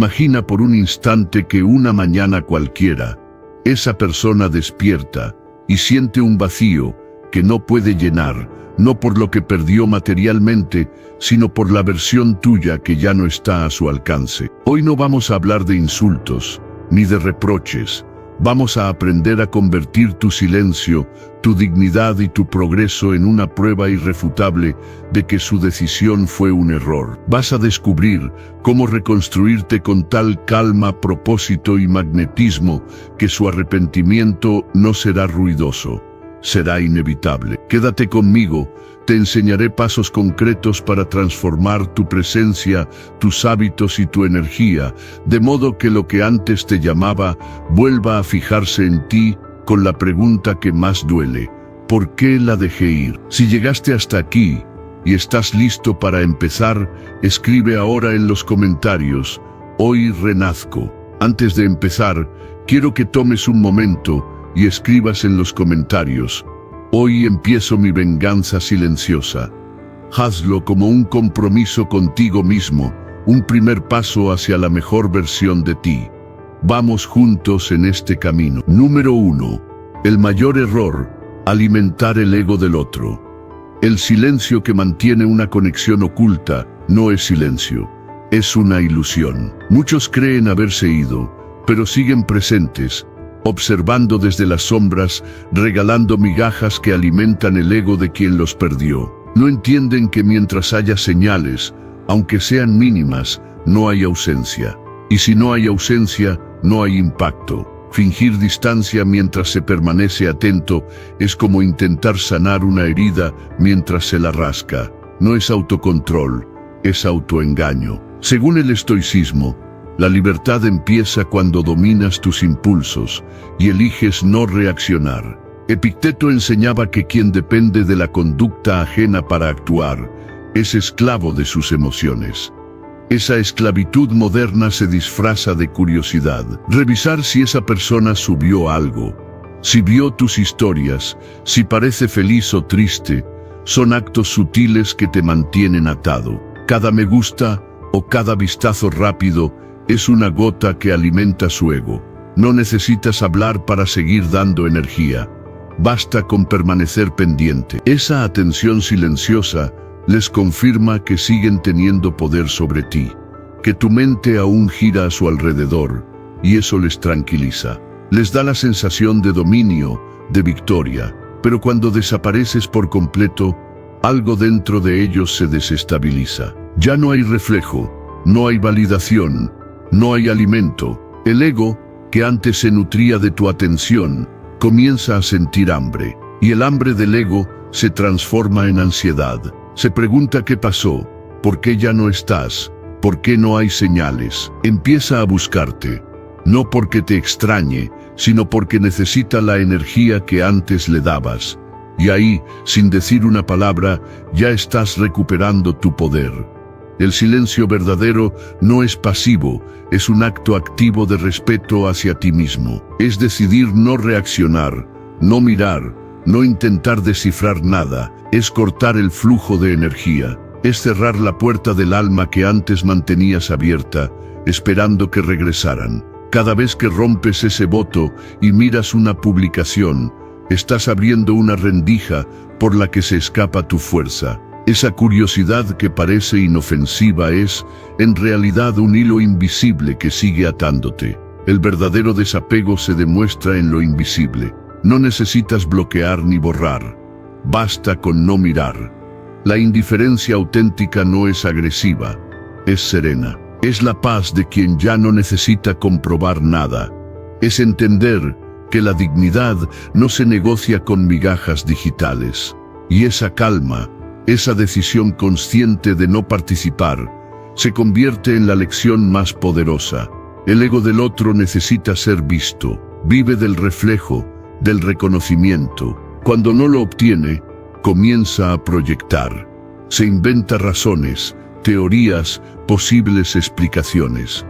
Imagina por un instante que una mañana cualquiera, esa persona despierta y siente un vacío que no puede llenar, no por lo que perdió materialmente, sino por la versión tuya que ya no está a su alcance. Hoy no vamos a hablar de insultos, ni de reproches. Vamos a aprender a convertir tu silencio, tu dignidad y tu progreso en una prueba irrefutable de que su decisión fue un error. Vas a descubrir cómo reconstruirte con tal calma, propósito y magnetismo que su arrepentimiento no será ruidoso, será inevitable. Quédate conmigo, te enseñaré pasos concretos para transformar tu presencia, tus hábitos y tu energía, de modo que lo que antes te llamaba vuelva a fijarse en ti con la pregunta que más duele: ¿por qué la dejé ir? Si llegaste hasta aquí y estás listo para empezar, escribe ahora en los comentarios: hoy renazco. Antes de empezar, quiero que tomes un momento y escribas en los comentarios: hoy empiezo mi venganza silenciosa. Hazlo como un compromiso contigo mismo, un primer paso hacia la mejor versión de ti. Vamos juntos en este camino. Número 1. El mayor error: alimentar el ego del otro. El silencio que mantiene una conexión oculta no es silencio, es una ilusión. Muchos creen haberse ido, pero siguen presentes, observando desde las sombras, regalando migajas que alimentan el ego de quien los perdió. No entienden que mientras haya señales, aunque sean mínimas, no hay ausencia. Y si no hay ausencia, no hay impacto. Fingir distancia mientras se permanece atento es como intentar sanar una herida mientras se la rasca. No es autocontrol, es autoengaño. Según el estoicismo, la libertad empieza cuando dominas tus impulsos y eliges no reaccionar. Epicteto enseñaba que quien depende de la conducta ajena para actuar es esclavo de sus emociones. Esa esclavitud moderna se disfraza de curiosidad. Revisar si esa persona subió algo, si vio tus historias, si parece feliz o triste, son actos sutiles que te mantienen atado. Cada me gusta o cada vistazo rápido es una gota que alimenta su ego. No necesitas hablar para seguir dando energía. Basta con permanecer pendiente. Esa atención silenciosa les confirma que siguen teniendo poder sobre ti, que tu mente aún gira a su alrededor, y eso les tranquiliza. Les da la sensación de dominio, de victoria, pero cuando desapareces por completo, algo dentro de ellos se desestabiliza. Ya no hay reflejo, no hay validación, no hay alimento. El ego, que antes se nutría de tu atención, comienza a sentir hambre, y el hambre del ego se transforma en ansiedad. Se pregunta qué pasó, por qué ya no estás, por qué no hay señales. Empieza a buscarte, no porque te extrañe, sino porque necesita la energía que antes le dabas. Y ahí, sin decir una palabra, ya estás recuperando tu poder. El silencio verdadero no es pasivo, es un acto activo de respeto hacia ti mismo. Es decidir no reaccionar, no mirar, no intentar descifrar nada. Es cortar el flujo de energía. Es cerrar la puerta del alma que antes mantenías abierta, esperando que regresaran. Cada vez que rompes ese voto y miras una publicación, estás abriendo una rendija por la que se escapa tu fuerza. Esa curiosidad que parece inofensiva es, en realidad, un hilo invisible que sigue atándote. El verdadero desapego se demuestra en lo invisible. No necesitas bloquear ni borrar. Basta con no mirar. La indiferencia auténtica no es agresiva, es serena. Es la paz de quien ya no necesita comprobar nada. Es entender que la dignidad no se negocia con migajas digitales. Y esa calma, esa decisión consciente de no participar, se convierte en la lección más poderosa. El ego del otro necesita ser visto. Vive del reflejo, del reconocimiento. Cuando no lo obtiene, comienza a proyectar. Se inventa razones, teorías, posibles explicaciones.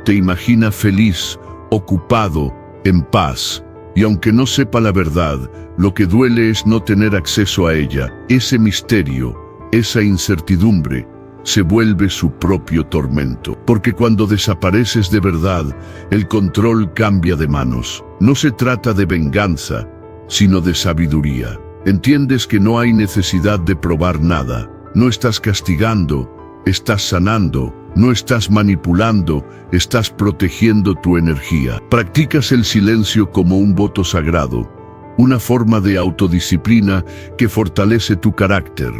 Te imagina feliz, ocupado, en paz. Y aunque no sepa la verdad, lo que duele es no tener acceso a ella. Ese misterio, esa incertidumbre, se vuelve su propio tormento. Porque cuando desapareces de verdad, el control cambia de manos. No se trata de venganza, sino de sabiduría. Entiendes que no hay necesidad de probar nada. No estás castigando, estás sanando. No estás manipulando, estás protegiendo tu energía. Practicas el silencio como un voto sagrado, una forma de autodisciplina que fortalece tu carácter.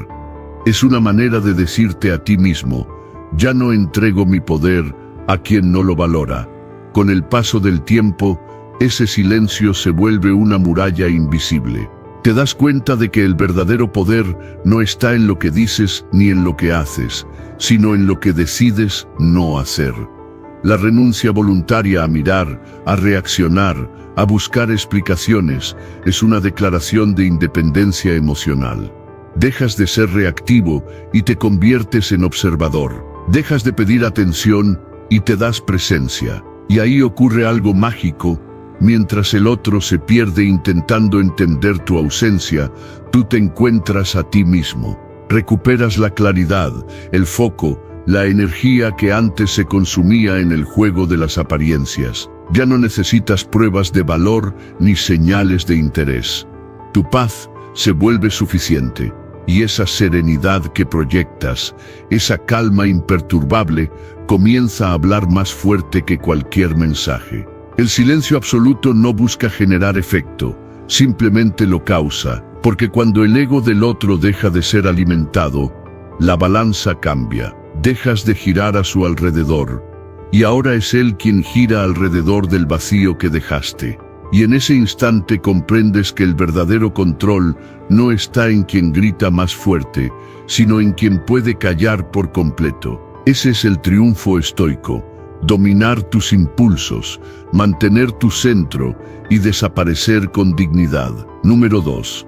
Es una manera de decirte a ti mismo: ya no entrego mi poder a quien no lo valora. Con el paso del tiempo, ese silencio se vuelve una muralla invisible. Te das cuenta de que el verdadero poder no está en lo que dices ni en lo que haces, sino en lo que decides no hacer. La renuncia voluntaria a mirar, a reaccionar, a buscar explicaciones, es una declaración de independencia emocional. Dejas de ser reactivo y te conviertes en observador. Dejas de pedir atención y te das presencia. Y ahí ocurre algo mágico. Mientras el otro se pierde intentando entender tu ausencia, tú te encuentras a ti mismo. Recuperas la claridad, el foco, la energía que antes se consumía en el juego de las apariencias. Ya no necesitas pruebas de valor ni señales de interés. Tu paz se vuelve suficiente, y esa serenidad que proyectas, esa calma imperturbable, comienza a hablar más fuerte que cualquier mensaje. El silencio absoluto no busca generar efecto, simplemente lo causa, porque cuando el ego del otro deja de ser alimentado, la balanza cambia. Dejas de girar a su alrededor, y ahora es él quien gira alrededor del vacío que dejaste. Y en ese instante comprendes que el verdadero control no está en quien grita más fuerte, sino en quien puede callar por completo. Ese es el triunfo estoico: dominar tus impulsos, mantener tu centro y desaparecer con dignidad. Número 2.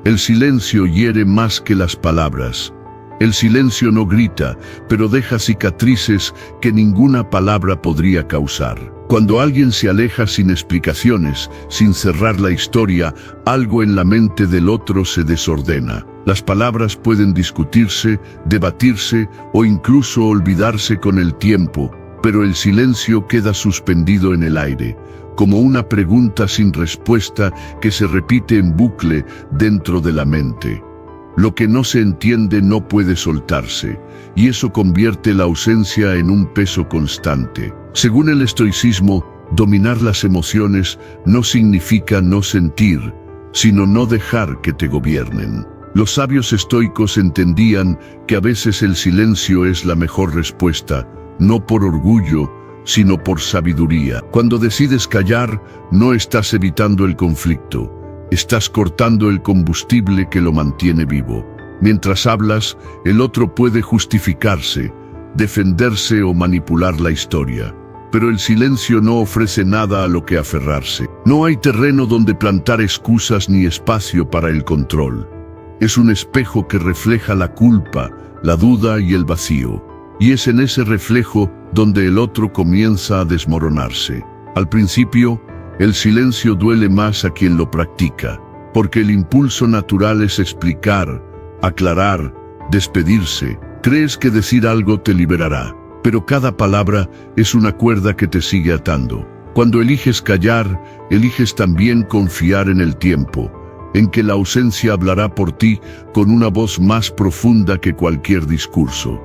El silencio hiere más que las palabras. El silencio no grita, pero deja cicatrices que ninguna palabra podría causar. Cuando alguien se aleja sin explicaciones, sin cerrar la historia, algo en la mente del otro se desordena. Las palabras pueden discutirse, debatirse o incluso olvidarse con el tiempo, pero el silencio queda suspendido en el aire, como una pregunta sin respuesta que se repite en bucle dentro de la mente. Lo que no se entiende no puede soltarse, y eso convierte la ausencia en un peso constante. Según el estoicismo, dominar las emociones no significa no sentir, sino no dejar que te gobiernen. Los sabios estoicos entendían que a veces el silencio es la mejor respuesta, no por orgullo, sino por sabiduría. Cuando decides callar, no estás evitando el conflicto. Estás cortando el combustible que lo mantiene vivo. Mientras hablas, el otro puede justificarse, defenderse o manipular la historia. Pero el silencio no ofrece nada a lo que aferrarse. No hay terreno donde plantar excusas ni espacio para el control. Es un espejo que refleja la culpa, la duda y el vacío. Y es en ese reflejo donde el otro comienza a desmoronarse. Al principio, el silencio duele más a quien lo practica, porque el impulso natural es explicar, aclarar, despedirse. Crees que decir algo te liberará, pero cada palabra es una cuerda que te sigue atando. Cuando eliges callar, eliges también confiar en el tiempo, en que la ausencia hablará por ti con una voz más profunda que cualquier discurso.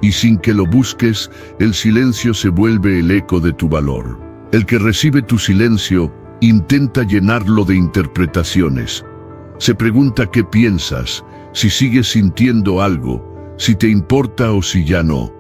Y sin que lo busques, el silencio se vuelve el eco de tu valor. El que recibe tu silencio intenta llenarlo de interpretaciones. Se pregunta qué piensas, si sigues sintiendo algo, si te importa o si ya no.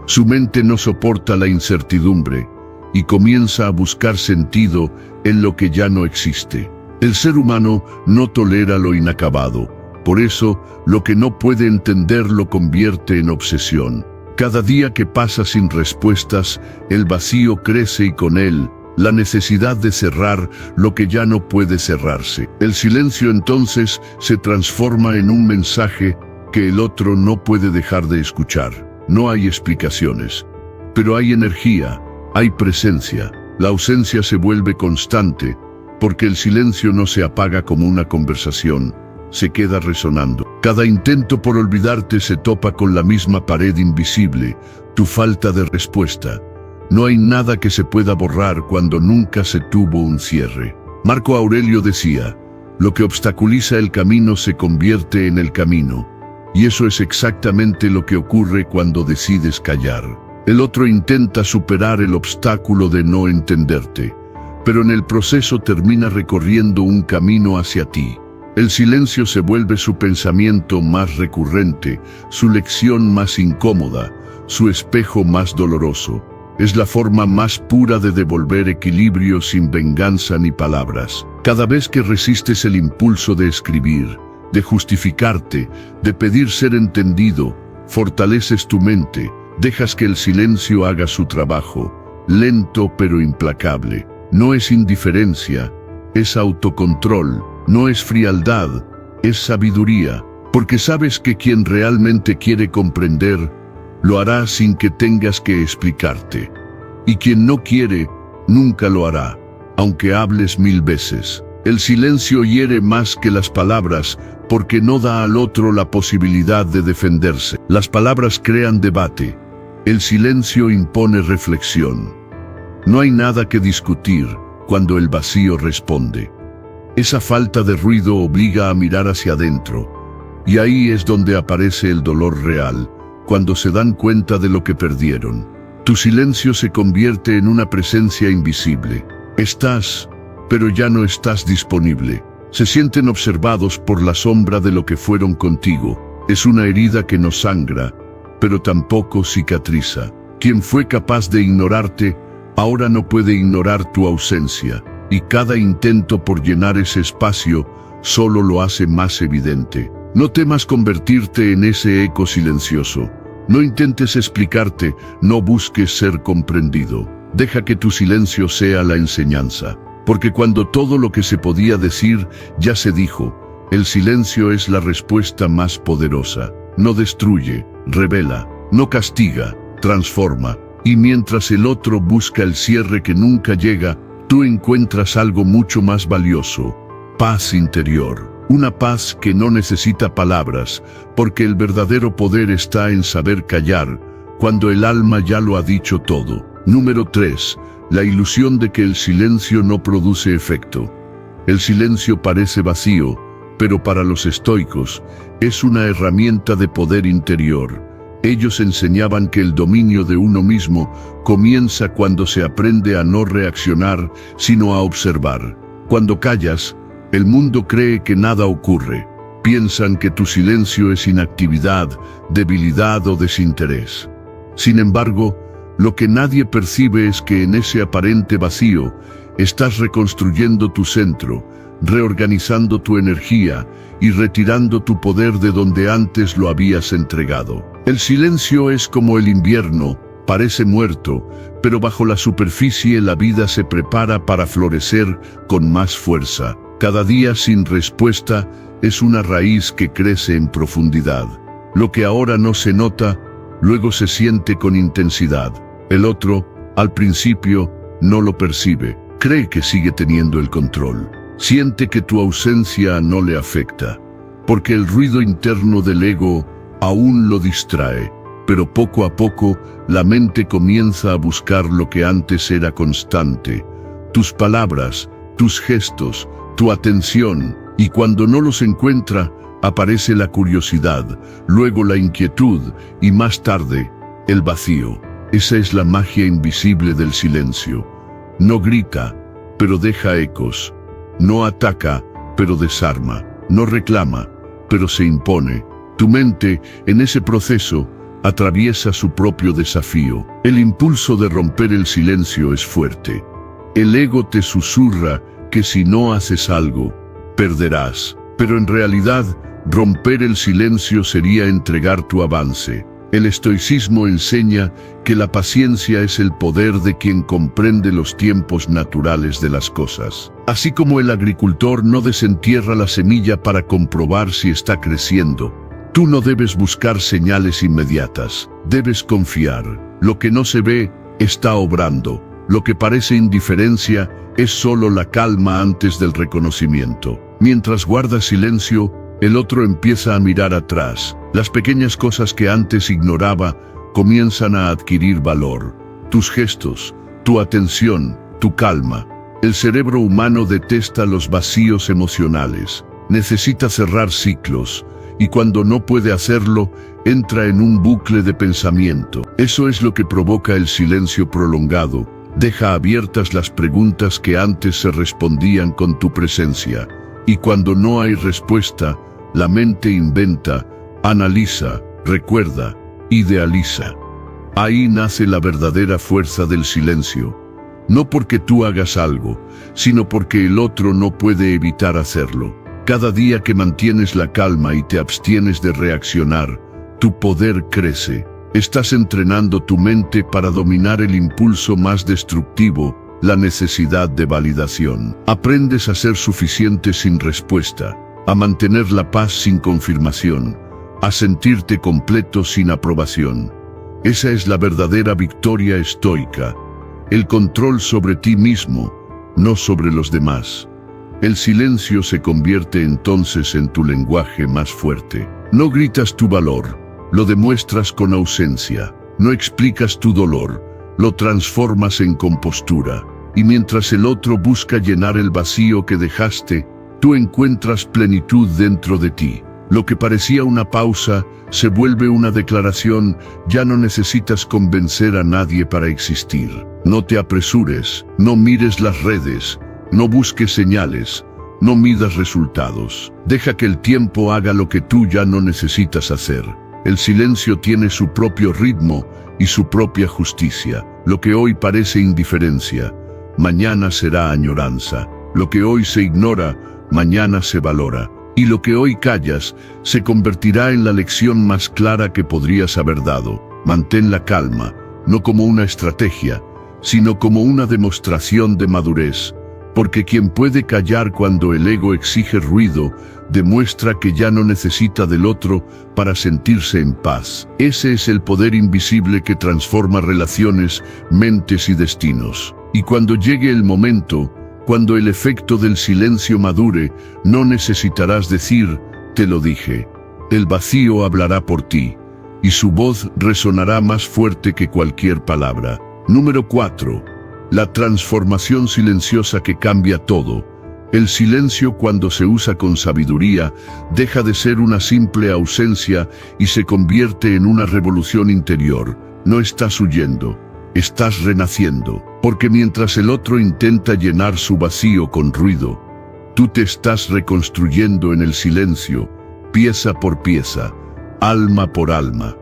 Su mente no soporta la incertidumbre y comienza a buscar sentido en lo que ya no existe. El ser humano no tolera lo inacabado. Por eso, lo que no puede entender lo convierte en obsesión. Cada día que pasa sin respuestas, el vacío crece y con él, la necesidad de cerrar lo que ya no puede cerrarse. El silencio entonces se transforma en un mensaje que el otro no puede dejar de escuchar. No hay explicaciones, pero hay energía, hay presencia. La ausencia se vuelve constante, porque el silencio no se apaga como una conversación, se queda resonando. Cada intento por olvidarte se topa con la misma pared invisible, tu falta de respuesta. No hay nada que se pueda borrar cuando nunca se tuvo un cierre. Marco Aurelio decía, lo que obstaculiza el camino se convierte en el camino. Y eso es exactamente lo que ocurre cuando decides callar. El otro intenta superar el obstáculo de no entenderte, pero en el proceso termina recorriendo un camino hacia ti. El silencio se vuelve su pensamiento más recurrente, su lección más incómoda, su espejo más doloroso. Es la forma más pura de devolver equilibrio sin venganza ni palabras. Cada vez que resistes el impulso de escribir, de justificarte, de pedir ser entendido, fortaleces tu mente, dejas que el silencio haga su trabajo, lento pero implacable. No es indiferencia, es autocontrol, no es frialdad, es sabiduría, porque sabes que quien realmente quiere comprender, lo hará sin que tengas que explicarte. Y quien no quiere, nunca lo hará, aunque hables 1000 veces. El silencio hiere más que las palabras, porque no da al otro la posibilidad de defenderse. Las palabras crean debate, el silencio impone reflexión. No hay nada que discutir cuando el vacío responde. Esa falta de ruido obliga a mirar hacia adentro, y ahí es donde aparece el dolor real, cuando se dan cuenta de lo que perdieron. Tu silencio se convierte en una presencia invisible. Estás, pero ya no estás disponible. Se sienten observados por la sombra de lo que fueron contigo. Es una herida que no sangra, pero tampoco cicatriza. Quien fue capaz de ignorarte, ahora no puede ignorar tu ausencia, y cada intento por llenar ese espacio solo lo hace más evidente. No temas convertirte en ese eco silencioso. No intentes explicarte, no busques ser comprendido. Deja que tu silencio sea la enseñanza. Porque cuando todo lo que se podía decir ya se dijo, el silencio es la respuesta más poderosa. No destruye, revela, no castiga, transforma. Y mientras el otro busca el cierre que nunca llega, tú encuentras algo mucho más valioso: paz interior. Una paz que no necesita palabras, porque el verdadero poder está en saber callar, cuando el alma ya lo ha dicho todo. Número 3. La ilusión de que el silencio no produce efecto. El silencio parece vacío, pero para los estoicos es una herramienta de poder interior. Ellos enseñaban que el dominio de uno mismo comienza cuando se aprende a no reaccionar, sino a observar. Cuando callas, el mundo cree que nada ocurre. Piensan que tu silencio es inactividad, debilidad o desinterés. Sin embargo, lo que nadie percibe es que en ese aparente vacío estás reconstruyendo tu centro, reorganizando tu energía y retirando tu poder de donde antes lo habías entregado. El silencio es como el invierno, parece muerto, pero bajo la superficie la vida se prepara para florecer con más fuerza. Cada día sin respuesta es una raíz que crece en profundidad. Lo que ahora no se nota, luego se siente con intensidad. El otro, al principio, no lo percibe. Cree que sigue teniendo el control. Siente que tu ausencia no le afecta, porque el ruido interno del ego aún lo distrae. Pero poco a poco, la mente comienza a buscar lo que antes era constante: tus palabras, tus gestos, tu atención, y cuando no los encuentra, aparece la curiosidad, luego la inquietud, y más tarde, el vacío. Esa es la magia invisible del silencio. No grita, pero deja ecos. No ataca, pero desarma. No reclama, pero se impone. Tu mente, en ese proceso, atraviesa su propio desafío. El impulso de romper el silencio es fuerte. El ego te susurra que si no haces algo, perderás. Pero en realidad, romper el silencio sería entregar tu avance. El estoicismo enseña que la paciencia es el poder de quien comprende los tiempos naturales de las cosas. Así como el agricultor no desentierra la semilla para comprobar si está creciendo, tú no debes buscar señales inmediatas, debes confiar. Lo que no se ve está obrando. Lo que parece indiferencia es solo la calma antes del reconocimiento. Mientras guardas silencio, el otro empieza a mirar atrás. Las pequeñas cosas que antes ignoraba comienzan a adquirir valor. Tus gestos, tu atención, tu calma. El cerebro humano detesta los vacíos emocionales. Necesita cerrar ciclos, y cuando no puede hacerlo, entra en un bucle de pensamiento. Eso es lo que provoca el silencio prolongado. Deja abiertas las preguntas que antes se respondían con tu presencia. Y cuando no hay respuesta, la mente inventa, analiza, recuerda, idealiza. Ahí nace la verdadera fuerza del silencio. No porque tú hagas algo, sino porque el otro no puede evitar hacerlo. Cada día que mantienes la calma y te abstienes de reaccionar, tu poder crece. Estás entrenando tu mente para dominar el impulso más destructivo, la necesidad de validación. Aprendes a ser suficiente sin respuesta, a mantener la paz sin confirmación, a sentirte completo sin aprobación. Esa es la verdadera victoria estoica. El control sobre ti mismo, no sobre los demás. El silencio se convierte entonces en tu lenguaje más fuerte. No gritas tu valor, lo demuestras con ausencia. No explicas tu dolor, lo transformas en compostura. Y mientras el otro busca llenar el vacío que dejaste, tú encuentras plenitud dentro de ti. Lo que parecía una pausa se vuelve una declaración. Ya no necesitas convencer a nadie para existir. No te apresures, no mires las redes, no busques señales, no midas resultados. Deja que el tiempo haga lo que tú ya no necesitas hacer. El silencio tiene su propio ritmo y su propia justicia. Lo que hoy parece indiferencia, mañana será añoranza. Lo que hoy se ignora, mañana se valora. Y lo que hoy callas se convertirá en la lección más clara que podrías haber dado. Mantén la calma, no como una estrategia, sino como una demostración de madurez. Porque quien puede callar cuando el ego exige ruido, demuestra que ya no necesita del otro para sentirse en paz. Ese es el poder invisible que transforma relaciones, mentes y destinos. Y cuando llegue el momento, cuando el efecto del silencio madure, no necesitarás decir, te lo dije. El vacío hablará por ti, y su voz resonará más fuerte que cualquier palabra. Número 4. La transformación silenciosa que cambia todo. El silencio, cuando se usa con sabiduría, deja de ser una simple ausencia y se convierte en una revolución interior. No estás huyendo, estás renaciendo. Porque mientras el otro intenta llenar su vacío con ruido, tú te estás reconstruyendo en el silencio, pieza por pieza, alma por alma.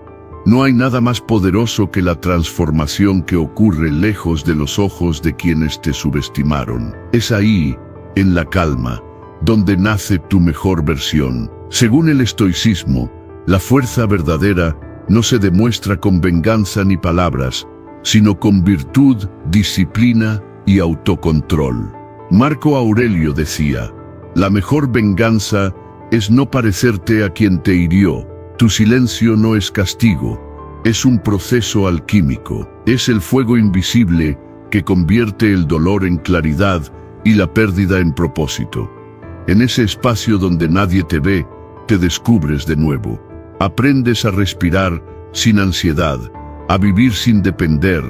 No hay nada más poderoso que la transformación que ocurre lejos de los ojos de quienes te subestimaron. Es ahí, en la calma, donde nace tu mejor versión. Según el estoicismo, la fuerza verdadera no se demuestra con venganza ni palabras, sino con virtud, disciplina y autocontrol. Marco Aurelio decía, la mejor venganza es no parecerte a quien te hirió. Tu silencio no es castigo, es un proceso alquímico. Es el fuego invisible que convierte el dolor en claridad y la pérdida en propósito. En ese espacio donde nadie te ve, te descubres de nuevo. Aprendes a respirar sin ansiedad, a vivir sin depender,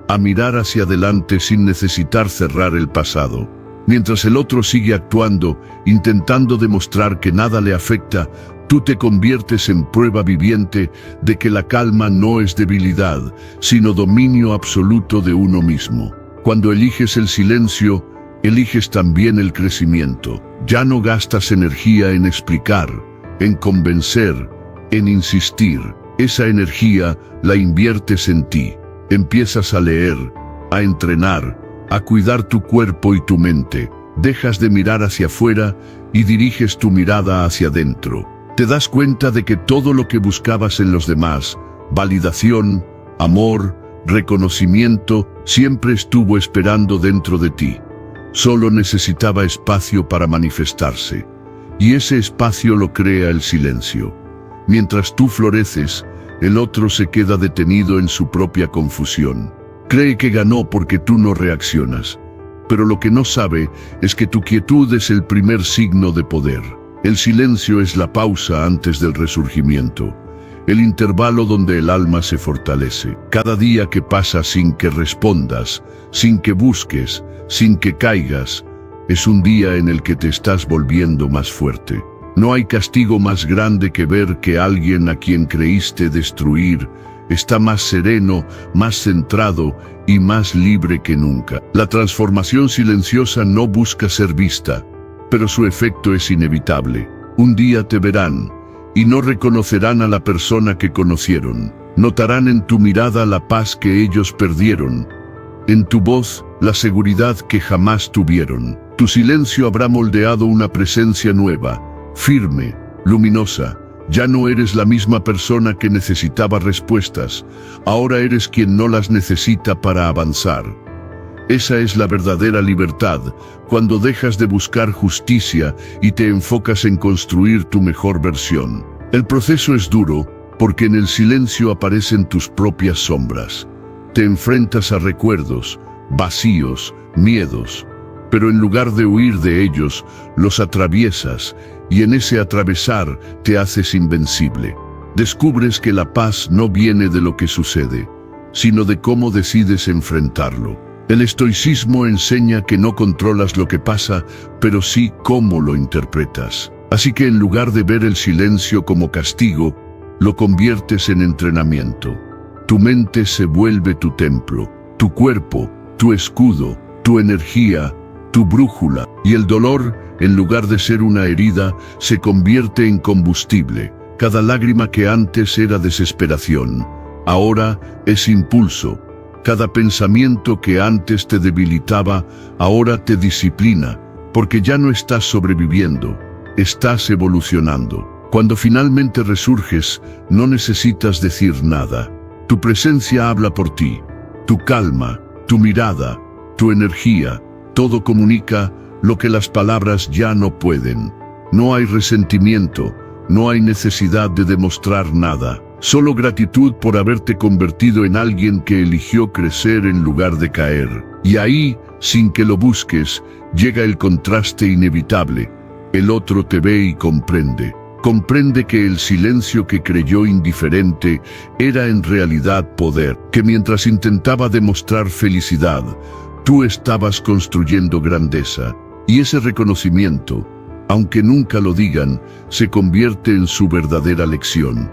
a mirar hacia adelante sin necesitar cerrar el pasado. Mientras el otro sigue actuando, intentando demostrar que nada le afecta, tú te conviertes en prueba viviente de que la calma no es debilidad, sino dominio absoluto de uno mismo. Cuando eliges el silencio, eliges también el crecimiento. Ya no gastas energía en explicar, en convencer, en insistir. Esa energía la inviertes en ti. Empiezas a leer, a entrenar, a cuidar tu cuerpo y tu mente. Dejas de mirar hacia afuera y diriges tu mirada hacia adentro. Te das cuenta de que todo lo que buscabas en los demás, validación, amor, reconocimiento, siempre estuvo esperando dentro de ti. Solo necesitaba espacio para manifestarse. Y ese espacio lo crea el silencio. Mientras tú floreces, el otro se queda detenido en su propia confusión. Cree que ganó porque tú no reaccionas. Pero lo que no sabe es que tu quietud es el primer signo de poder. El silencio es la pausa antes del resurgimiento, el intervalo donde el alma se fortalece. Cada día que pasa sin que respondas, sin que busques, sin que caigas, es un día en el que te estás volviendo más fuerte. No hay castigo más grande que ver que alguien a quien creíste destruir está más sereno, más centrado y más libre que nunca. La transformación silenciosa no busca ser vista, pero su efecto es inevitable. Un día te verán y no reconocerán a la persona que conocieron. Notarán en tu mirada la paz que ellos perdieron, en tu voz la seguridad que jamás tuvieron. Tu silencio habrá moldeado una presencia nueva, firme, luminosa. Ya no eres la misma persona que necesitaba respuestas, ahora eres quien no las necesita para avanzar. Esa es la verdadera libertad, cuando dejas de buscar justicia y te enfocas en construir tu mejor versión. El proceso es duro, porque en el silencio aparecen tus propias sombras. Te enfrentas a recuerdos, vacíos, miedos, pero en lugar de huir de ellos, los atraviesas, y en ese atravesar te haces invencible. Descubres que la paz no viene de lo que sucede, sino de cómo decides enfrentarlo. El estoicismo enseña que no controlas lo que pasa, pero sí cómo lo interpretas. Así que en lugar de ver el silencio como castigo, lo conviertes en entrenamiento. Tu mente se vuelve tu templo, tu cuerpo, tu escudo, tu energía, tu brújula, y el dolor, en lugar de ser una herida, se convierte en combustible. Cada lágrima que antes era desesperación, ahora es impulso. Cada pensamiento que antes te debilitaba, ahora te disciplina, porque ya no estás sobreviviendo, estás evolucionando. Cuando finalmente resurges, no necesitas decir nada. Tu presencia habla por ti. Tu calma, tu mirada, tu energía, todo comunica lo que las palabras ya no pueden. No hay resentimiento, no hay necesidad de demostrar nada. Solo gratitud por haberte convertido en alguien que eligió crecer en lugar de caer. Y ahí, sin que lo busques, llega el contraste inevitable. El otro te ve y comprende. Comprende que el silencio que creyó indiferente era en realidad poder, que mientras intentaba demostrar felicidad, tú estabas construyendo grandeza. Y ese reconocimiento, aunque nunca lo digan, se convierte en su verdadera lección.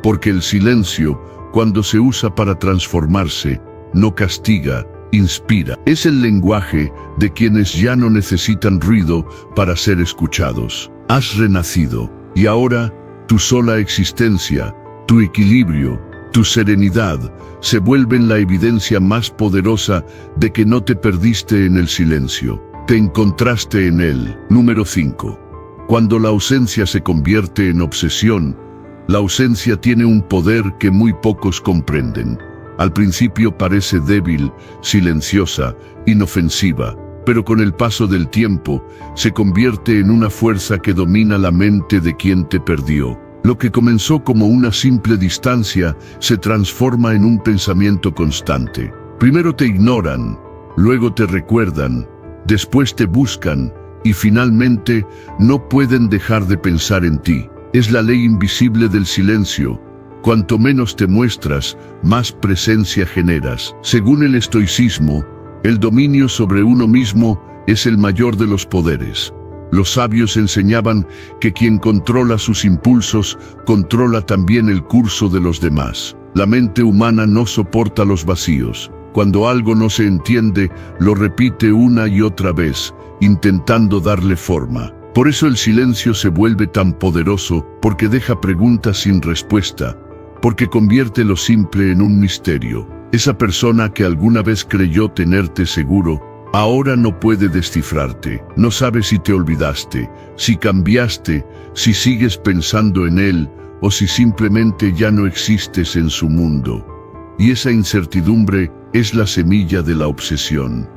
Porque el silencio, cuando se usa para transformarse, no castiga, inspira. Es el lenguaje de quienes ya no necesitan ruido para ser escuchados. Has renacido, y ahora tu sola existencia, tu equilibrio, tu serenidad, se vuelven la evidencia más poderosa de que no te perdiste en el silencio. Te encontraste en él. Número 5. Cuando la ausencia se convierte en obsesión, la ausencia tiene un poder que muy pocos comprenden. Al principio parece débil, silenciosa, inofensiva, pero con el paso del tiempo se convierte en una fuerza que domina la mente de quien te perdió. Lo que comenzó como una simple distancia se transforma en un pensamiento constante. Primero te ignoran, luego te recuerdan, después te buscan y finalmente no pueden dejar de pensar en ti. Es la ley invisible del silencio. Cuanto menos te muestras, más presencia generas. Según el estoicismo, el dominio sobre uno mismo es el mayor de los poderes. Los sabios enseñaban que quien controla sus impulsos, controla también el curso de los demás. La mente humana no soporta los vacíos. Cuando algo no se entiende, lo repite una y otra vez, intentando darle forma. Por eso el silencio se vuelve tan poderoso, porque deja preguntas sin respuesta, porque convierte lo simple en un misterio. Esa persona que alguna vez creyó tenerte seguro, ahora no puede descifrarte. No sabe si te olvidaste, si cambiaste, si sigues pensando en él, o si simplemente ya no existes en su mundo. Y esa incertidumbre es la semilla de la obsesión.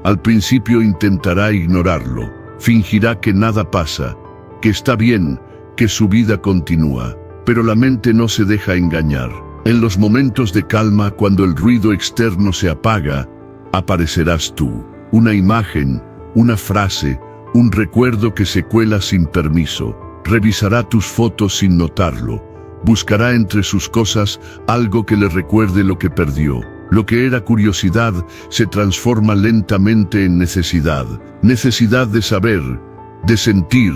Al principio intentará ignorarlo, fingirá que nada pasa, que está bien, que su vida continúa, pero la mente no se deja engañar. En los momentos de calma, cuando el ruido externo se apaga, aparecerás tú. Una imagen, una frase, un recuerdo que se cuela sin permiso, revisará tus fotos sin notarlo, buscará entre sus cosas algo que le recuerde lo que perdió. Lo que era curiosidad se transforma lentamente en necesidad, necesidad de saber, de sentir,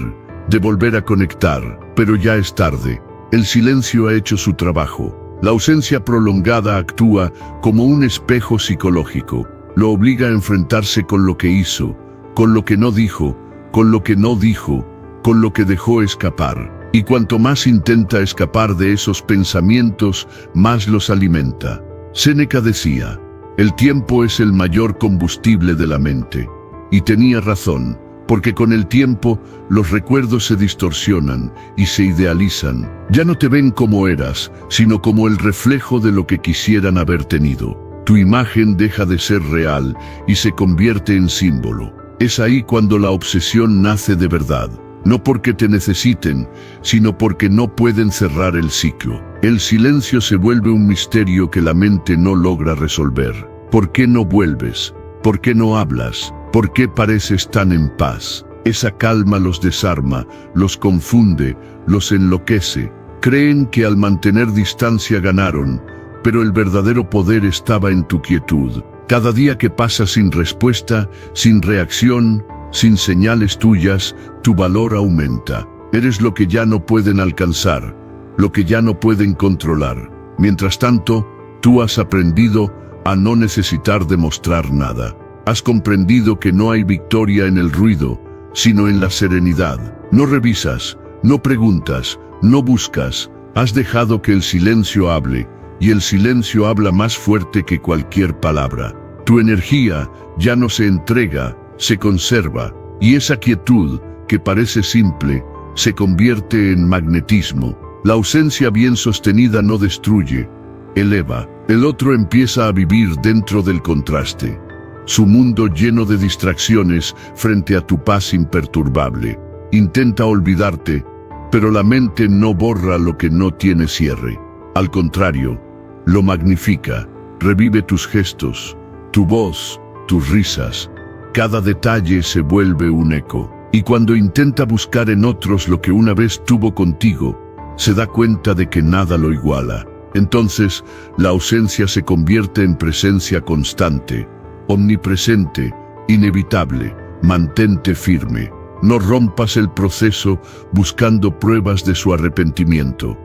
de volver a conectar, pero ya es tarde. El silencio ha hecho su trabajo. La ausencia prolongada actúa como un espejo psicológico. Lo obliga a enfrentarse con lo que hizo, con lo que no dijo, con lo que no dijo, con lo que dejó escapar. Y cuanto más intenta escapar de esos pensamientos, más los alimenta. Séneca decía, el tiempo es el mayor combustible de la mente. Y tenía razón, porque con el tiempo los recuerdos se distorsionan y se idealizan. Ya no te ven como eras, sino como el reflejo de lo que quisieran haber tenido. Tu imagen deja de ser real y se convierte en símbolo. Es ahí cuando la obsesión nace de verdad. No porque te necesiten, sino porque no pueden cerrar el ciclo. El silencio se vuelve un misterio que la mente no logra resolver. ¿Por qué no vuelves? ¿Por qué no hablas? ¿Por qué pareces tan en paz? Esa calma los desarma, los confunde, los enloquece. Creen que al mantener distancia ganaron, pero el verdadero poder estaba en tu quietud. Cada día que pasa sin respuesta, sin reacción, sin señales tuyas, tu valor aumenta. Eres lo que ya no pueden alcanzar, lo que ya no pueden controlar. Mientras tanto, tú has aprendido a no necesitar demostrar nada. Has comprendido que no hay victoria en el ruido, sino en la serenidad. No revisas, no preguntas, no buscas. Has dejado que el silencio hable, y el silencio habla más fuerte que cualquier palabra. Tu energía ya no se entrega, se conserva, y esa quietud, que parece simple, se convierte en magnetismo. La ausencia bien sostenida no destruye, eleva. El otro empieza a vivir dentro del contraste. Su mundo lleno de distracciones frente a tu paz imperturbable. Intenta olvidarte, pero la mente no borra lo que no tiene cierre. Al contrario, lo magnifica, revive tus gestos, tu voz, tus risas. Cada detalle se vuelve un eco, y cuando intenta buscar en otros lo que una vez tuvo contigo, se da cuenta de que nada lo iguala. Entonces, la ausencia se convierte en presencia constante, omnipresente, inevitable. Mantente firme. No rompas el proceso buscando pruebas de su arrepentimiento.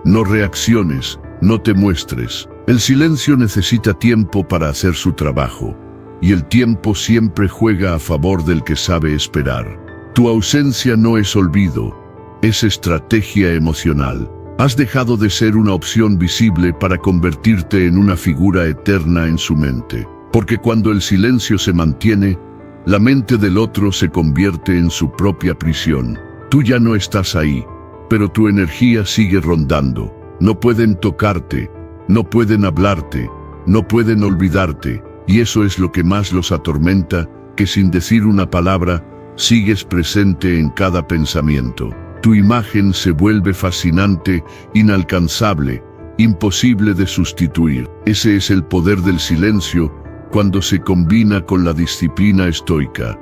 No reacciones, no te muestres. El silencio necesita tiempo para hacer su trabajo. Y el tiempo siempre juega a favor del que sabe esperar. Tu ausencia no es olvido, es estrategia emocional. Has dejado de ser una opción visible para convertirte en una figura eterna en su mente. Porque cuando el silencio se mantiene, la mente del otro se convierte en su propia prisión. Tú ya no estás ahí, pero tu energía sigue rondando. No pueden tocarte, no pueden hablarte, no pueden olvidarte. Y eso es lo que más los atormenta, que sin decir una palabra, sigues presente en cada pensamiento. Tu imagen se vuelve fascinante, inalcanzable, imposible de sustituir. Ese es el poder del silencio cuando se combina con la disciplina estoica.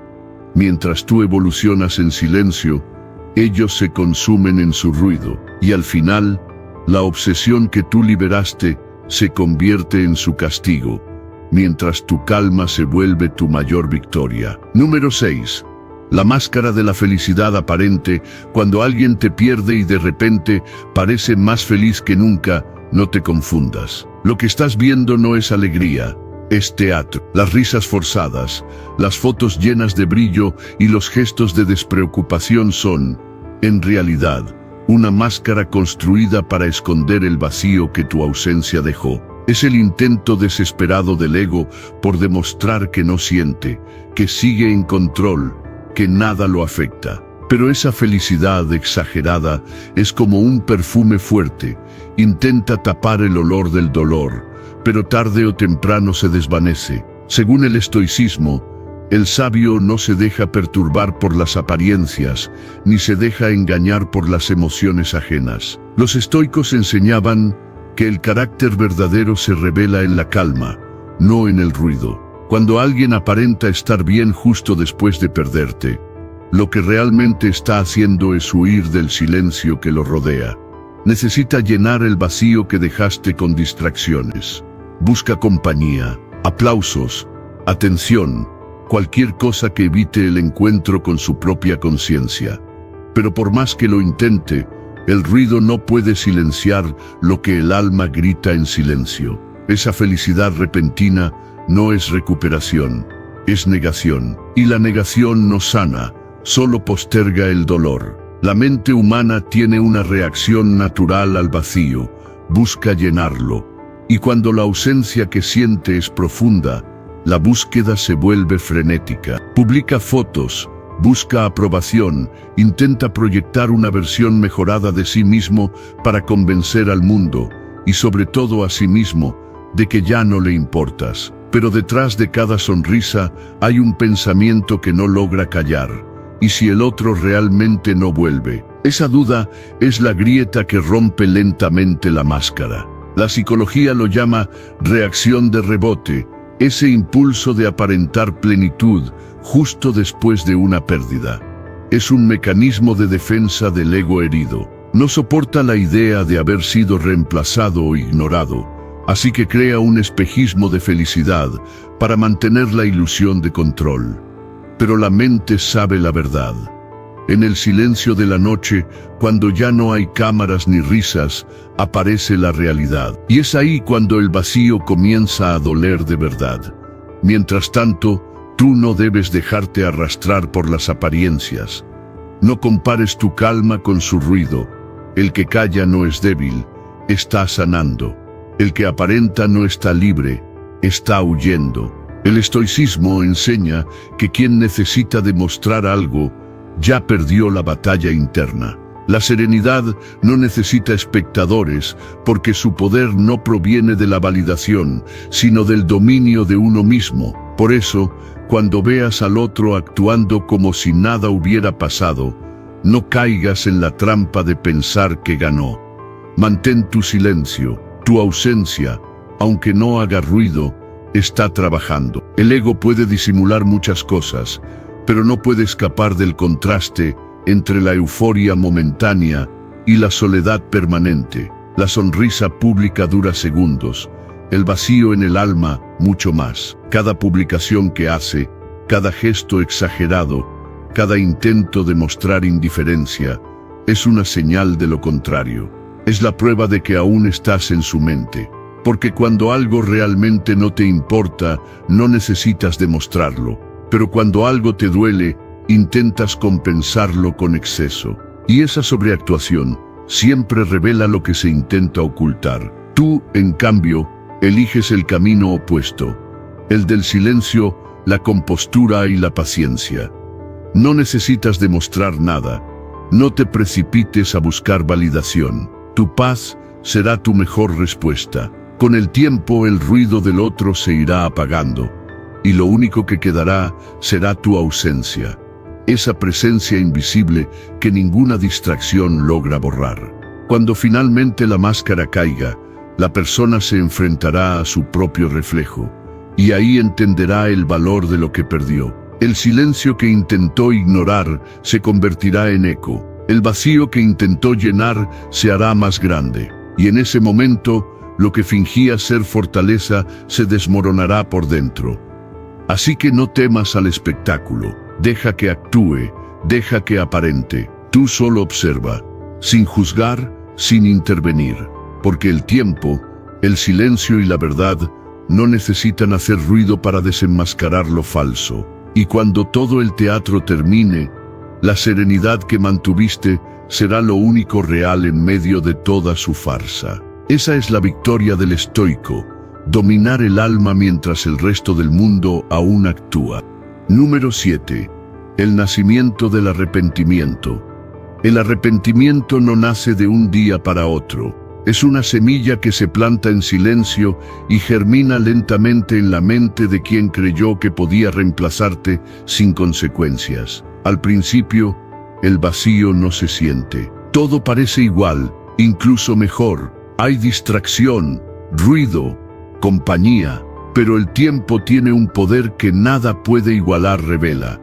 Mientras tú evolucionas en silencio, ellos se consumen en su ruido, y al final, la obsesión que tú liberaste se convierte en su castigo, mientras tu calma se vuelve tu mayor victoria. Número 6. La máscara de la felicidad aparente. Cuando alguien te pierde y de repente parece más feliz que nunca, no te confundas. Lo que estás viendo no es alegría, es teatro. Las risas forzadas, las fotos llenas de brillo y los gestos de despreocupación son, en realidad, una máscara construida para esconder el vacío que tu ausencia dejó. Es el intento desesperado del ego por demostrar que no siente, que sigue en control, que nada lo afecta. Pero esa felicidad exagerada es como un perfume fuerte. Intenta tapar el olor del dolor, pero tarde o temprano se desvanece. Según el estoicismo, el sabio no se deja perturbar por las apariencias, ni se deja engañar por las emociones ajenas. Los estoicos enseñaban que el carácter verdadero se revela en la calma, no en el ruido. Cuando alguien aparenta estar bien justo después de perderte, lo que realmente está haciendo es huir del silencio que lo rodea. Necesita llenar el vacío que dejaste con distracciones. Busca compañía, aplausos, atención, cualquier cosa que evite el encuentro con su propia conciencia. Pero por más que lo intente, el ruido no puede silenciar lo que el alma grita en silencio. Esa felicidad repentina no es recuperación, es negación. Y la negación no sana, solo posterga el dolor. La mente humana tiene una reacción natural al vacío, busca llenarlo. Y cuando la ausencia que siente es profunda, la búsqueda se vuelve frenética. Publica fotos, busca aprobación, intenta proyectar una versión mejorada de sí mismo para convencer al mundo, y sobre todo a sí mismo, de que ya no le importas. Pero detrás de cada sonrisa hay un pensamiento que no logra callar. ¿Y si el otro realmente no vuelve? Esa duda es la grieta que rompe lentamente la máscara. La psicología lo llama reacción de rebote, ese impulso de aparentar plenitud justo después de una pérdida. Es un mecanismo de defensa del ego herido. No soporta la idea de haber sido reemplazado o ignorado, así que crea un espejismo de felicidad para mantener la ilusión de control. Pero la mente sabe la verdad. En el silencio de la noche, cuando ya no hay cámaras ni risas, aparece la realidad. Y es ahí cuando el vacío comienza a doler de verdad. Mientras tanto, tú no debes dejarte arrastrar por las apariencias. No compares tu calma con su ruido. El que calla no es débil, está sanando. El que aparenta no está libre, está huyendo. El estoicismo enseña que quien necesita demostrar algo, ya perdió la batalla interna. La serenidad no necesita espectadores, porque su poder no proviene de la validación, sino del dominio de uno mismo. Por eso, cuando veas al otro actuando como si nada hubiera pasado, no caigas en la trampa de pensar que ganó. Mantén tu silencio, tu ausencia, aunque no haga ruido, está trabajando. El ego puede disimular muchas cosas, pero no puede escapar del contraste entre la euforia momentánea y la soledad permanente. La sonrisa pública dura segundos, el vacío en el alma mucho más. Cada publicación que hace, cada gesto exagerado, cada intento de mostrar indiferencia, es una señal de lo contrario. Es la prueba de que aún estás en su mente. Porque cuando algo realmente no te importa, no necesitas demostrarlo. Pero cuando algo te duele, intentas compensarlo con exceso. Y esa sobreactuación siempre revela lo que se intenta ocultar. Tú, en cambio, eliges el camino opuesto, el del silencio, la compostura y la paciencia. No necesitas demostrar nada. No te precipites a buscar validación. Tu paz será tu mejor respuesta. Con el tiempo el ruido del otro se irá apagando, y lo único que quedará será tu ausencia, esa presencia invisible que ninguna distracción logra borrar. Cuando finalmente la máscara caiga, la persona se enfrentará a su propio reflejo, y ahí entenderá el valor de lo que perdió. El silencio que intentó ignorar se convertirá en eco, el vacío que intentó llenar se hará más grande, y en ese momento, lo que fingía ser fortaleza se desmoronará por dentro. Así que no temas al espectáculo, deja que actúe, deja que aparente. Tú solo observa, sin juzgar, sin intervenir, porque el tiempo, el silencio y la verdad no necesitan hacer ruido para desenmascarar lo falso. Y cuando todo el teatro termine, la serenidad que mantuviste será lo único real en medio de toda su farsa. Esa es la victoria del estoico, dominar el alma mientras el resto del mundo aún actúa. Número 7. El nacimiento del arrepentimiento. El arrepentimiento no nace de un día para otro. Es una semilla que se planta en silencio y germina lentamente en la mente de quien creyó que podía reemplazarte sin consecuencias. Al principio, el vacío no se siente. Todo parece igual, incluso mejor. Hay distracción, ruido, compañía, pero el tiempo tiene un poder que nada puede igualar, revela.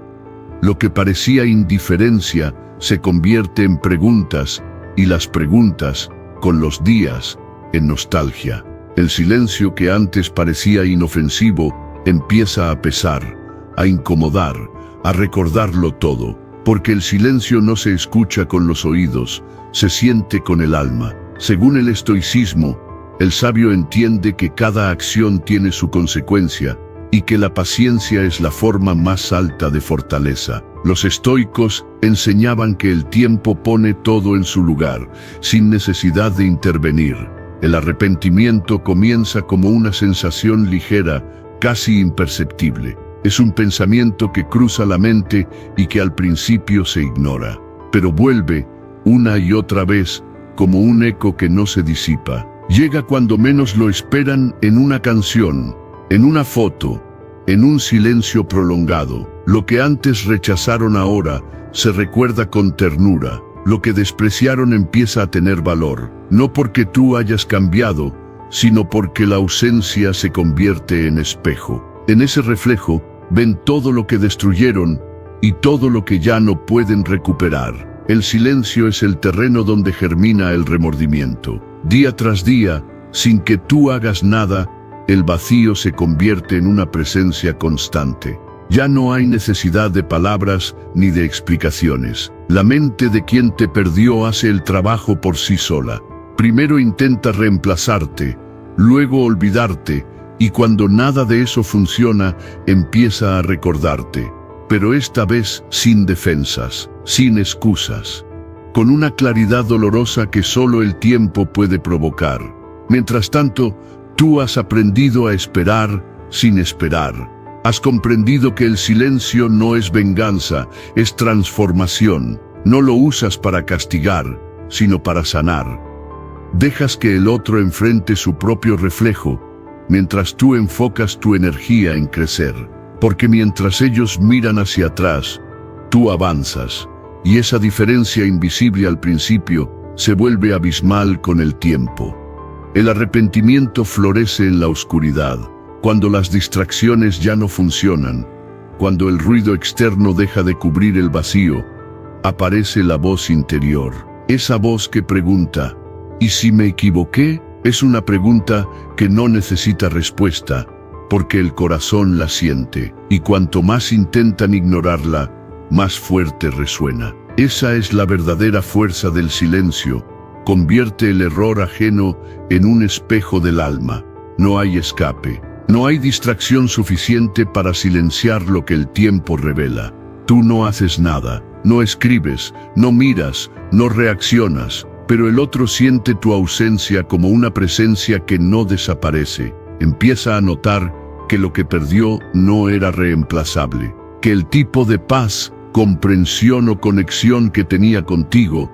Lo que parecía indiferencia se convierte en preguntas, y las preguntas, con los días, en nostalgia. El silencio que antes parecía inofensivo empieza a pesar, a incomodar, a recordarlo todo, porque el silencio no se escucha con los oídos, se siente con el alma. Según el estoicismo, el sabio entiende que cada acción tiene su consecuencia y que la paciencia es la forma más alta de fortaleza. Los estoicos enseñaban que el tiempo pone todo en su lugar, sin necesidad de intervenir. El arrepentimiento comienza como una sensación ligera, casi imperceptible. Es un pensamiento que cruza la mente y que al principio se ignora, pero vuelve una y otra vez como un eco que no se disipa. Llega cuando menos lo esperan, en una canción, en una foto, en un silencio prolongado. Lo que antes rechazaron ahora se recuerda con ternura. Lo que despreciaron empieza a tener valor, no porque tú hayas cambiado, sino porque la ausencia se convierte en espejo. En ese reflejo ven todo lo que destruyeron y todo lo que ya no pueden recuperar. El silencio es el terreno donde germina el remordimiento. Día tras día, sin que tú hagas nada, el vacío se convierte en una presencia constante. Ya no hay necesidad de palabras ni de explicaciones. La mente de quien te perdió hace el trabajo por sí sola. Primero intenta reemplazarte, luego olvidarte, y cuando nada de eso funciona, empieza a recordarte. Pero esta vez sin defensas, sin excusas, con una claridad dolorosa que solo el tiempo puede provocar. Mientras tanto, tú has aprendido a esperar sin esperar. Has comprendido que el silencio no es venganza, es transformación. No lo usas para castigar, sino para sanar. Dejas que el otro enfrente su propio reflejo, mientras tú enfocas tu energía en crecer. Porque mientras ellos miran hacia atrás, tú avanzas, y esa diferencia invisible al principio se vuelve abismal con el tiempo. El arrepentimiento florece en la oscuridad, cuando las distracciones ya no funcionan, cuando el ruido externo deja de cubrir el vacío, aparece la voz interior. Esa voz que pregunta, ¿y si me equivoqué? Es una pregunta que no necesita respuesta, porque el corazón la siente, y cuanto más intentan ignorarla, más fuerte resuena. Esa es la verdadera fuerza del silencio. Convierte el error ajeno en un espejo del alma. No hay escape. No hay distracción suficiente para silenciar lo que el tiempo revela. Tú no haces nada, no escribes, no miras, no reaccionas, pero el otro siente tu ausencia como una presencia que no desaparece. Empieza a notar que lo que perdió no era reemplazable, que el tipo de paz, comprensión o conexión que tenía contigo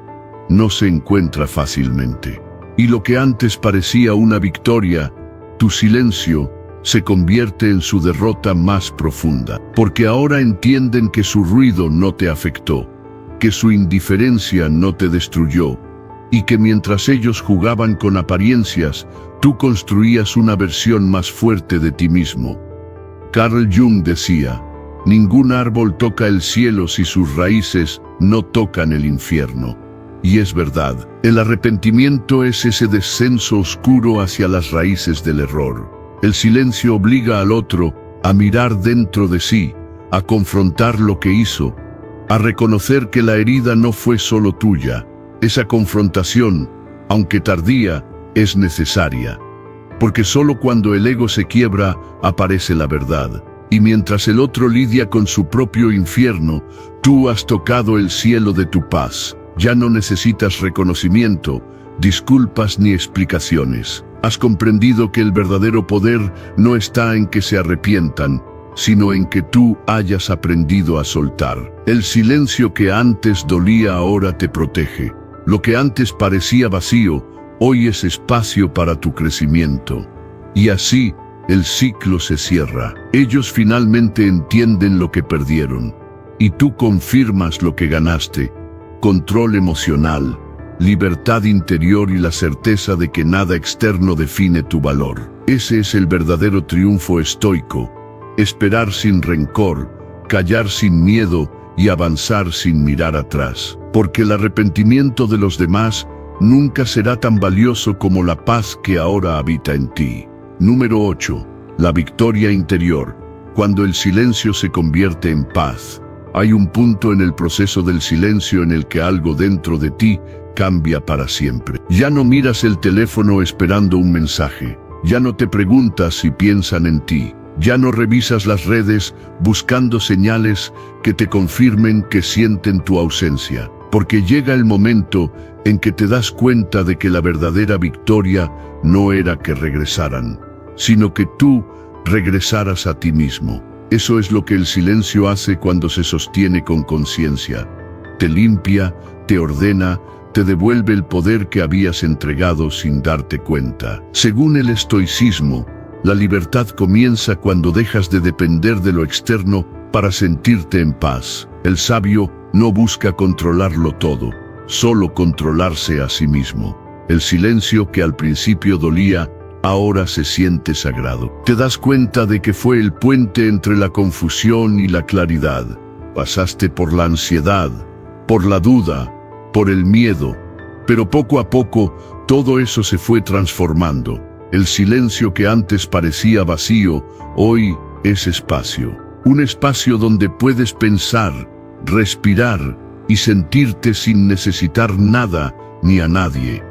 no se encuentra fácilmente. Y lo que antes parecía una victoria, tu silencio, se convierte en su derrota más profunda, porque ahora entienden que su ruido no te afectó, que su indiferencia no te destruyó, y que mientras ellos jugaban con apariencias, tú construías una versión más fuerte de ti mismo. Carl Jung decía, ningún árbol toca el cielo si sus raíces no tocan el infierno. Y es verdad, el arrepentimiento es ese descenso oscuro hacia las raíces del error. El silencio obliga al otro a mirar dentro de sí, a confrontar lo que hizo, a reconocer que la herida no fue solo tuya. Esa confrontación, aunque tardía, es necesaria. Porque solo cuando el ego se quiebra, aparece la verdad. Y mientras el otro lidia con su propio infierno, tú has tocado el cielo de tu paz. Ya no necesitas reconocimiento, disculpas ni explicaciones. Has comprendido que el verdadero poder no está en que se arrepientan, sino en que tú hayas aprendido a soltar. El silencio que antes dolía ahora te protege. Lo que antes parecía vacío, hoy es espacio para tu crecimiento. Y así, el ciclo se cierra. Ellos finalmente entienden lo que perdieron. Y tú confirmas lo que ganaste. Control emocional, libertad interior y la certeza de que nada externo define tu valor. Ese es el verdadero triunfo estoico. Esperar sin rencor, callar sin miedo y avanzar sin mirar atrás. Porque el arrepentimiento de los demás nunca será tan valioso como la paz que ahora habita en ti. Número 8. La victoria interior. Cuando el silencio se convierte en paz. Hay un punto en el proceso del silencio en el que algo dentro de ti cambia para siempre. Ya no miras el teléfono esperando un mensaje. Ya no te preguntas si piensan en ti. Ya no revisas las redes buscando señales que te confirmen que sienten tu ausencia. Porque llega el momento en que te das cuenta de que la verdadera victoria no era que regresaran, sino que tú regresaras a ti mismo. Eso es lo que el silencio hace cuando se sostiene con conciencia. Te limpia, te ordena, te devuelve el poder que habías entregado sin darte cuenta. Según el estoicismo, la libertad comienza cuando dejas de depender de lo externo para sentirte en paz. El sabio no busca controlarlo todo, solo controlarse a sí mismo. El silencio que al principio dolía, ahora se siente sagrado. Te das cuenta de que fue el puente entre la confusión y la claridad. Pasaste por la ansiedad, por la duda, por el miedo, pero poco a poco todo eso se fue transformando. El silencio que antes parecía vacío, hoy es espacio. Un espacio donde puedes pensar, respirar y sentirte sin necesitar nada ni a nadie.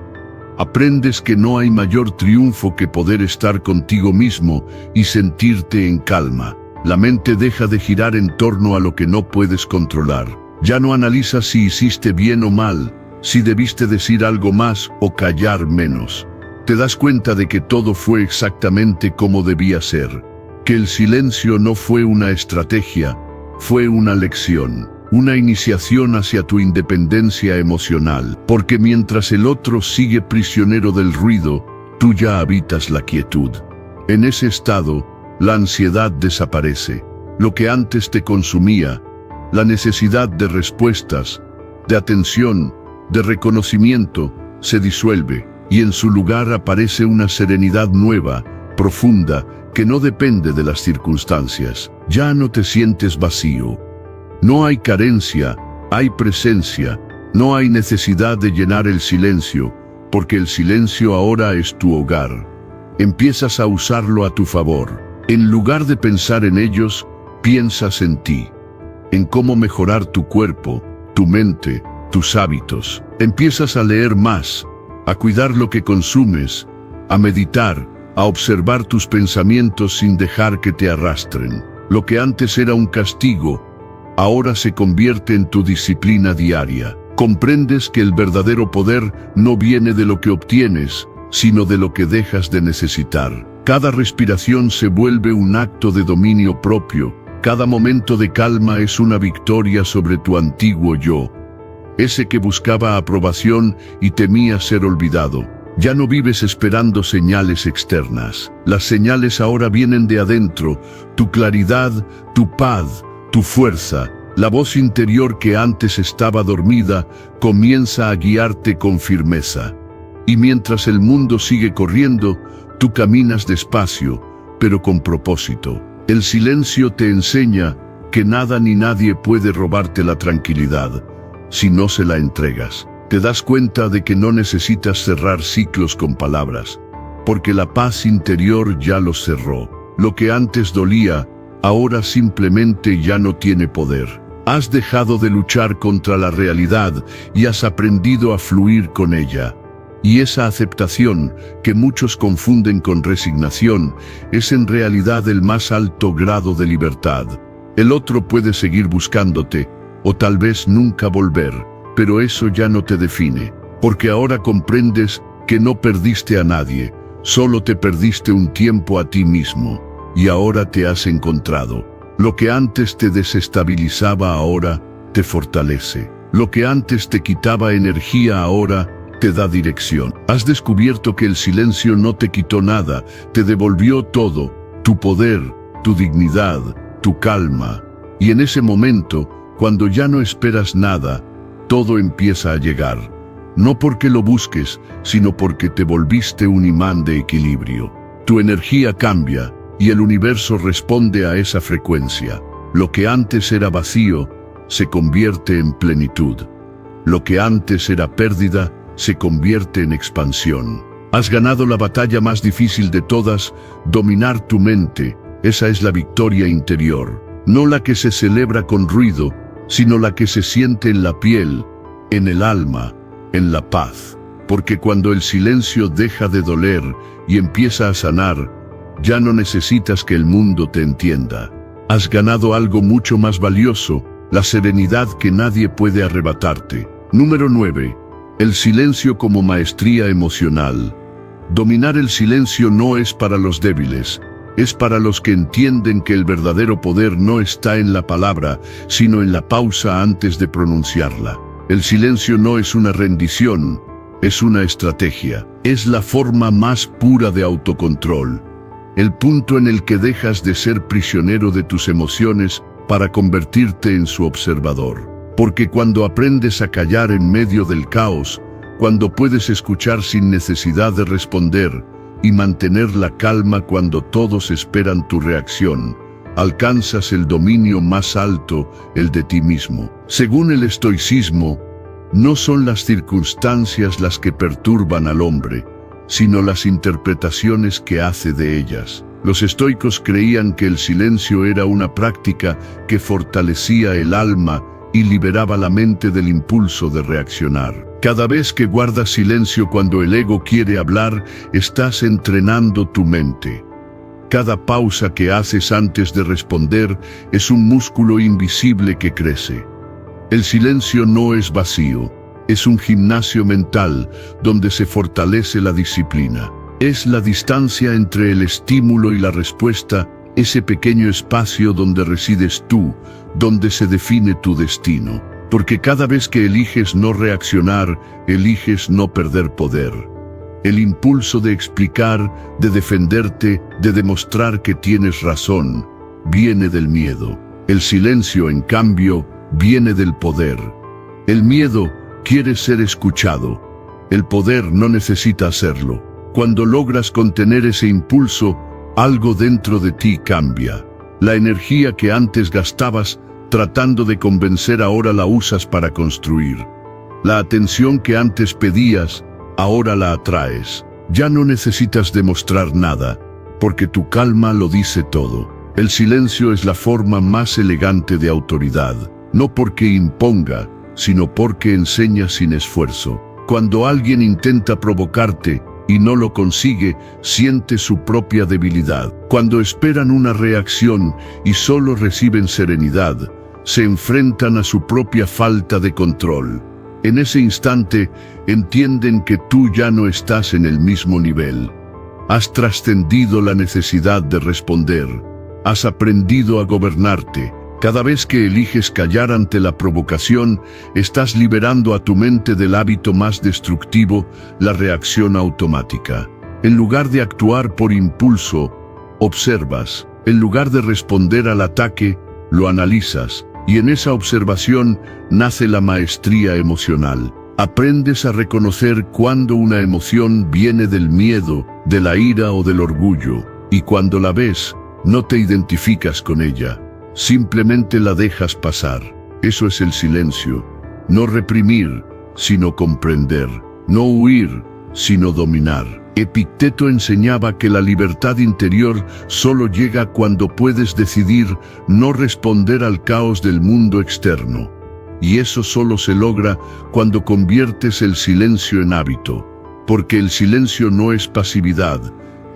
Aprendes que no hay mayor triunfo que poder estar contigo mismo y sentirte en calma. La mente deja de girar en torno a lo que no puedes controlar. Ya no analizas si hiciste bien o mal, si debiste decir algo más o callar menos. Te das cuenta de que todo fue exactamente como debía ser. Que el silencio no fue una estrategia, fue una lección. Una iniciación hacia tu independencia emocional, porque mientras el otro sigue prisionero del ruido, tú ya habitas la quietud. En ese estado, la ansiedad desaparece. Lo que antes te consumía, la necesidad de respuestas, de atención, de reconocimiento, se disuelve, y en su lugar aparece una serenidad nueva, profunda, que no depende de las circunstancias. Ya no te sientes vacío. No hay carencia, hay presencia. No hay necesidad de llenar el silencio, porque el silencio ahora es tu hogar. Empiezas a usarlo a tu favor. En lugar de pensar en ellos, piensas en ti, en cómo mejorar tu cuerpo, tu mente, tus hábitos. Empiezas a leer más, a cuidar lo que consumes, a meditar, a observar tus pensamientos sin dejar que te arrastren. Lo que antes era un castigo, ahora se convierte en tu disciplina diaria. Comprendes que el verdadero poder no viene de lo que obtienes, sino de lo que dejas de necesitar. Cada respiración se vuelve un acto de dominio propio. Cada momento de calma es una victoria sobre tu antiguo yo. Ese que buscaba aprobación y temía ser olvidado. Ya no vives esperando señales externas. Las señales ahora vienen de adentro. Tu claridad, tu paz, tu fuerza, la voz interior que antes estaba dormida, comienza a guiarte con firmeza. Y mientras el mundo sigue corriendo, tú caminas despacio, pero con propósito. El silencio te enseña que nada ni nadie puede robarte la tranquilidad, si no se la entregas. Te das cuenta de que no necesitas cerrar ciclos con palabras, porque la paz interior ya los cerró. Lo que antes dolía, ahora simplemente ya no tiene poder. Has dejado de luchar contra la realidad y has aprendido a fluir con ella. Y esa aceptación, que muchos confunden con resignación, es en realidad el más alto grado de libertad. El otro puede seguir buscándote, o tal vez nunca volver, pero eso ya no te define, porque ahora comprendes que no perdiste a nadie, solo te perdiste un tiempo a ti mismo. Y ahora te has encontrado. Lo que antes te desestabilizaba ahora te fortalece. Lo que antes te quitaba energía ahora te da dirección. Has descubierto que el silencio no te quitó nada, te devolvió todo, tu poder, tu dignidad, tu calma. Y en ese momento, cuando ya no esperas nada, todo empieza a llegar. No porque lo busques, sino porque te volviste un imán de equilibrio. Tu energía cambia, y el universo responde a esa frecuencia. Lo que antes era vacío, se convierte en plenitud. Lo que antes era pérdida, se convierte en expansión. Has ganado la batalla más difícil de todas, dominar tu mente. Esa es la victoria interior. No la que se celebra con ruido, sino la que se siente en la piel, en el alma, en la paz. Porque cuando el silencio deja de doler y empieza a sanar, ya no necesitas que el mundo te entienda. Has ganado algo mucho más valioso, la serenidad que nadie puede arrebatarte. Número 9. El silencio como maestría emocional. Dominar el silencio no es para los débiles, es para los que entienden que el verdadero poder no está en la palabra, sino en la pausa antes de pronunciarla. El silencio no es una rendición, es una estrategia. Es la forma más pura de autocontrol. El punto en el que dejas de ser prisionero de tus emociones para convertirte en su observador. Porque cuando aprendes a callar en medio del caos, cuando puedes escuchar sin necesidad de responder y mantener la calma cuando todos esperan tu reacción, alcanzas el dominio más alto, el de ti mismo. Según el estoicismo, no son las circunstancias las que perturban al hombre, sino las interpretaciones que hace de ellas. Los estoicos creían que el silencio era una práctica que fortalecía el alma y liberaba la mente del impulso de reaccionar. Cada vez que guardas silencio cuando el ego quiere hablar, estás entrenando tu mente. Cada pausa que haces antes de responder es un músculo invisible que crece. El silencio no es vacío, es un gimnasio mental donde se fortalece la disciplina. Es la distancia entre el estímulo y la respuesta, ese pequeño espacio donde resides tú, donde se define tu destino. Porque cada vez que eliges no reaccionar, eliges no perder poder. El impulso de explicar, de defenderte, de demostrar que tienes razón, viene del miedo. El silencio, en cambio, viene del poder. El miedo quiere ser escuchado. El poder no necesita hacerlo. Cuando logras contener ese impulso, algo dentro de ti cambia. La energía que antes gastabas tratando de convencer ahora la usas para construir. La atención que antes pedías, ahora la atraes. Ya no necesitas demostrar nada, porque tu calma lo dice todo. El silencio es la forma más elegante de autoridad, no porque imponga, sino porque enseña sin esfuerzo. Cuando alguien intenta provocarte y no lo consigue, siente su propia debilidad. Cuando esperan una reacción y solo reciben serenidad, se enfrentan a su propia falta de control. En ese instante, entienden que tú ya no estás en el mismo nivel. Has trascendido la necesidad de responder. Has aprendido a gobernarte. Cada vez que eliges callar ante la provocación, estás liberando a tu mente del hábito más destructivo, la reacción automática. En lugar de actuar por impulso, observas. En lugar de responder al ataque, lo analizas. Y en esa observación nace la maestría emocional. Aprendes a reconocer cuando una emoción viene del miedo, de la ira o del orgullo. Y cuando la ves, no te identificas con ella. Simplemente la dejas pasar. Eso es el silencio. No reprimir, sino comprender. No huir, sino dominar. Epicteto enseñaba que la libertad interior solo llega cuando puedes decidir no responder al caos del mundo externo. Y eso solo se logra cuando conviertes el silencio en hábito. Porque el silencio no es pasividad,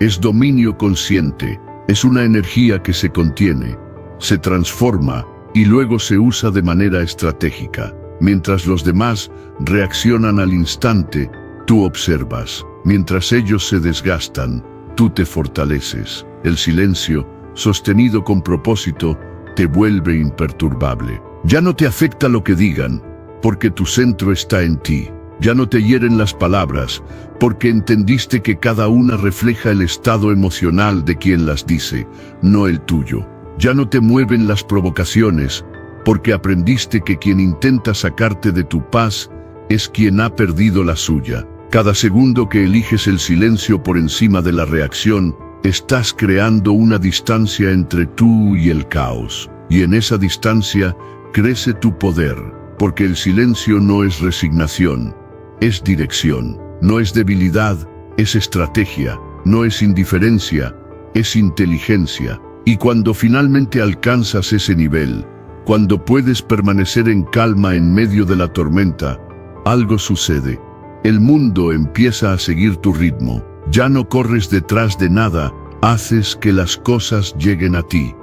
es dominio consciente. Es una energía que se contiene, se transforma y luego se usa de manera estratégica. Mientras los demás reaccionan al instante, tú observas. Mientras ellos se desgastan, tú te fortaleces. El silencio, sostenido con propósito, te vuelve imperturbable. Ya no te afecta lo que digan, porque tu centro está en ti. Ya no te hieren las palabras, porque entendiste que cada una refleja el estado emocional de quien las dice, no el tuyo. Ya no te mueven las provocaciones, porque aprendiste que quien intenta sacarte de tu paz es quien ha perdido la suya. Cada segundo que eliges el silencio por encima de la reacción, estás creando una distancia entre tú y el caos. Y en esa distancia crece tu poder, porque el silencio no es resignación, es dirección, no es debilidad, es estrategia, no es indiferencia, es inteligencia. Y cuando finalmente alcanzas ese nivel, cuando puedes permanecer en calma en medio de la tormenta, algo sucede. El mundo empieza a seguir tu ritmo. Ya no corres detrás de nada, haces que las cosas lleguen a ti.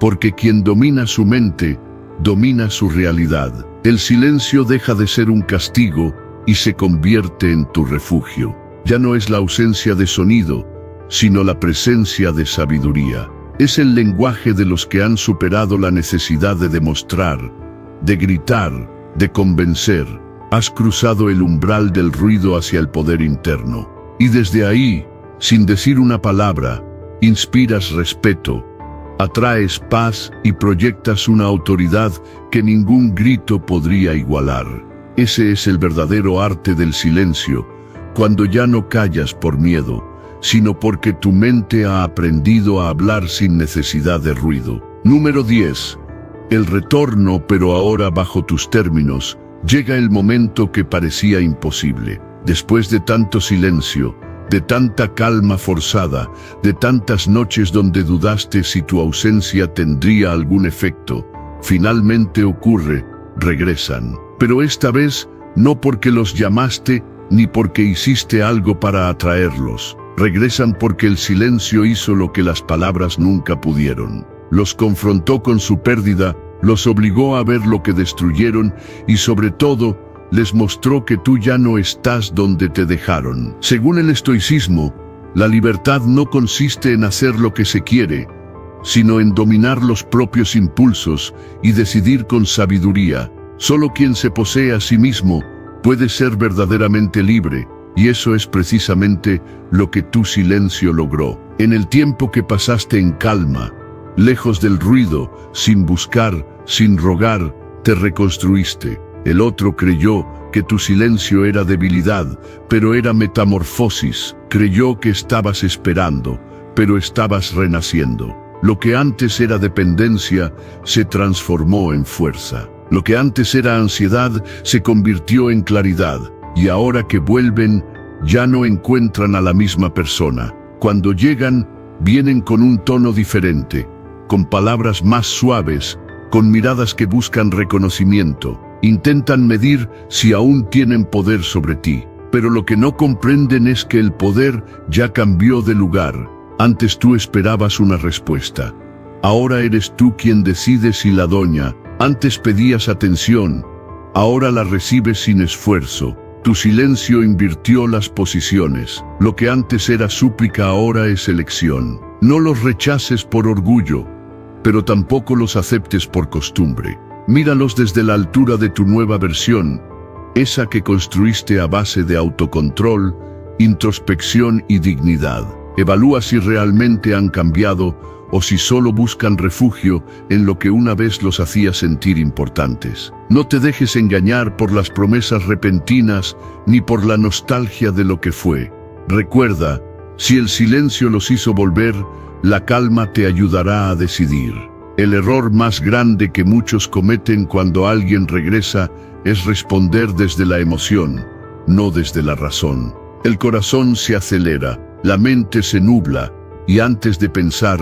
Porque quien domina su mente, domina su realidad. El silencio deja de ser un castigo y se convierte en tu refugio. Ya no es la ausencia de sonido, sino la presencia de sabiduría. Es el lenguaje de los que han superado la necesidad de demostrar, de gritar, de convencer. Has cruzado el umbral del ruido hacia el poder interno. Y desde ahí, sin decir una palabra, inspiras respeto, atraes paz y proyectas una autoridad que ningún grito podría igualar. Ese es el verdadero arte del silencio, cuando ya no callas por miedo, sino porque tu mente ha aprendido a hablar sin necesidad de ruido. Número 10. El retorno, pero ahora bajo tus términos. Llega el momento que parecía imposible. Después de tanto silencio, de tanta calma forzada, de tantas noches donde dudaste si tu ausencia tendría algún efecto, finalmente ocurre, regresan. Pero esta vez, no porque los llamaste, ni porque hiciste algo para atraerlos. Regresan porque el silencio hizo lo que las palabras nunca pudieron. Los confrontó con su pérdida, los obligó a ver lo que destruyeron y sobre todo, les mostró que tú ya no estás donde te dejaron. Según el estoicismo, la libertad no consiste en hacer lo que se quiere, sino en dominar los propios impulsos y decidir con sabiduría. Solo quien se posee a sí mismo puede ser verdaderamente libre. Y eso es precisamente lo que tu silencio logró. En el tiempo que pasaste en calma, lejos del ruido, sin buscar, sin rogar, te reconstruiste. El otro creyó que tu silencio era debilidad, pero era metamorfosis. Creyó que estabas esperando, pero estabas renaciendo. Lo que antes era dependencia, se transformó en fuerza. Lo que antes era ansiedad, se convirtió en claridad. Y ahora que vuelven, ya no encuentran a la misma persona. Cuando llegan, vienen con un tono diferente, con palabras más suaves, con miradas que buscan reconocimiento. Intentan medir si aún tienen poder sobre ti. Pero lo que no comprenden es que el poder ya cambió de lugar. Antes tú esperabas una respuesta. Ahora eres tú quien decide si la doña. Antes pedías atención. Ahora la recibes sin esfuerzo. Tu silencio invirtió las posiciones. Lo que antes era súplica ahora es elección. No los rechaces por orgullo, pero tampoco los aceptes por costumbre. Míralos desde la altura de tu nueva versión, esa que construiste a base de autocontrol, introspección y dignidad. Evalúa si realmente han cambiado o si solo buscan refugio en lo que una vez los hacía sentir importantes. No te dejes engañar por las promesas repentinas ni por la nostalgia de lo que fue. Recuerda, si el silencio los hizo volver, la calma te ayudará a decidir. El error más grande que muchos cometen cuando alguien regresa es responder desde la emoción, no desde la razón. El corazón se acelera, la mente se nubla, y antes de pensar,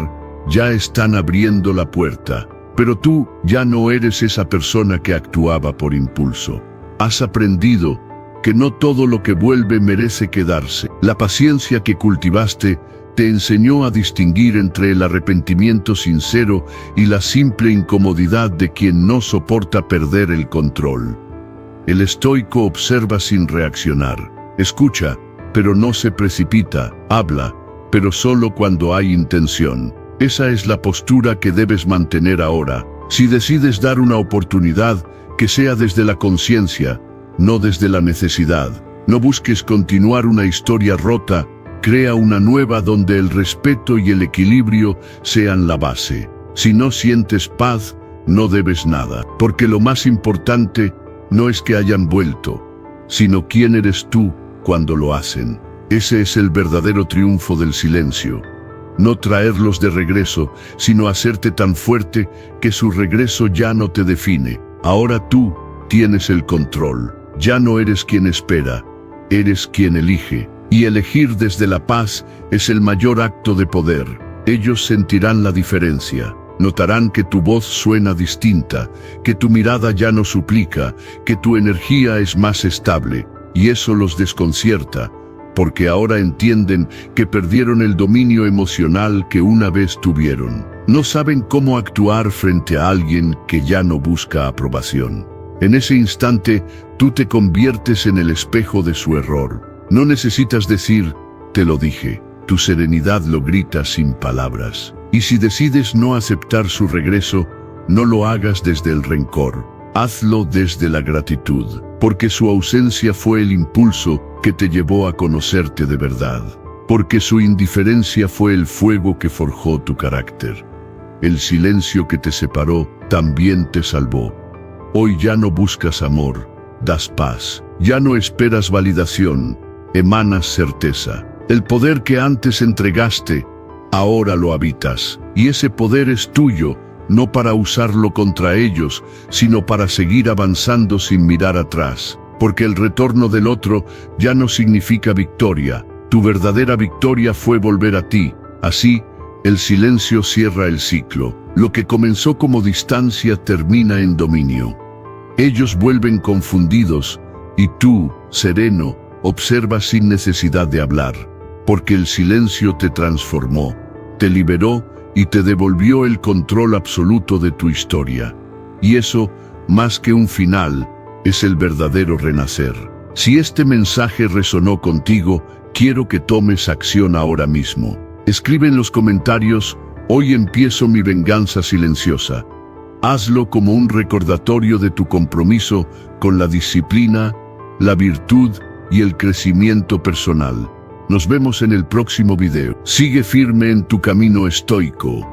ya están abriendo la puerta. Pero tú ya no eres esa persona que actuaba por impulso. Has aprendido que no todo lo que vuelve merece quedarse. La paciencia que cultivaste te enseñó a distinguir entre el arrepentimiento sincero y la simple incomodidad de quien no soporta perder el control. El estoico observa sin reaccionar. Escucha, pero no se precipita. Habla, pero solo cuando hay intención. Esa es la postura que debes mantener ahora. Si decides dar una oportunidad, que sea desde la conciencia, no desde la necesidad. No busques continuar una historia rota, crea una nueva donde el respeto y el equilibrio sean la base. Si no sientes paz, no debes nada. Porque lo más importante no es que hayan vuelto, sino quién eres tú cuando lo hacen. Ese es el verdadero triunfo del silencio. No traerlos de regreso, sino hacerte tan fuerte que su regreso ya no te define. Ahora tú tienes el control. Ya no eres quien espera, eres quien elige. Y elegir desde la paz es el mayor acto de poder. Ellos sentirán la diferencia. Notarán que tu voz suena distinta, que tu mirada ya no suplica, que tu energía es más estable. Y eso los desconcierta, porque ahora entienden que perdieron el dominio emocional que una vez tuvieron. No saben cómo actuar frente a alguien que ya no busca aprobación. En ese instante, tú te conviertes en el espejo de su error. No necesitas decir, te lo dije. Tu serenidad lo grita sin palabras. Y si decides no aceptar su regreso, no lo hagas desde el rencor. Hazlo desde la gratitud, porque su ausencia fue el impulso que te llevó a conocerte de verdad. Porque su indiferencia fue el fuego que forjó tu carácter. El silencio que te separó también te salvó. Hoy ya no buscas amor, das paz. Ya no esperas validación, emanas certeza. El poder que antes entregaste, ahora lo habitas. Y ese poder es tuyo, no para usarlo contra ellos, sino para seguir avanzando sin mirar atrás. Porque el retorno del otro ya no significa victoria. Tu verdadera victoria fue volver a ti. Así, el silencio cierra el ciclo. Lo que comenzó como distancia termina en dominio. Ellos vuelven confundidos, y tú, sereno, observas sin necesidad de hablar. Porque el silencio te transformó, te liberó y te devolvió el control absoluto de tu historia. Y eso, más que un final, es el verdadero renacer. Si este mensaje resonó contigo, quiero que tomes acción ahora mismo. Escribe en los comentarios, hoy empiezo mi venganza silenciosa. Hazlo como un recordatorio de tu compromiso con la disciplina, la virtud y el crecimiento personal. Nos vemos en el próximo video. Sigue firme en tu camino estoico.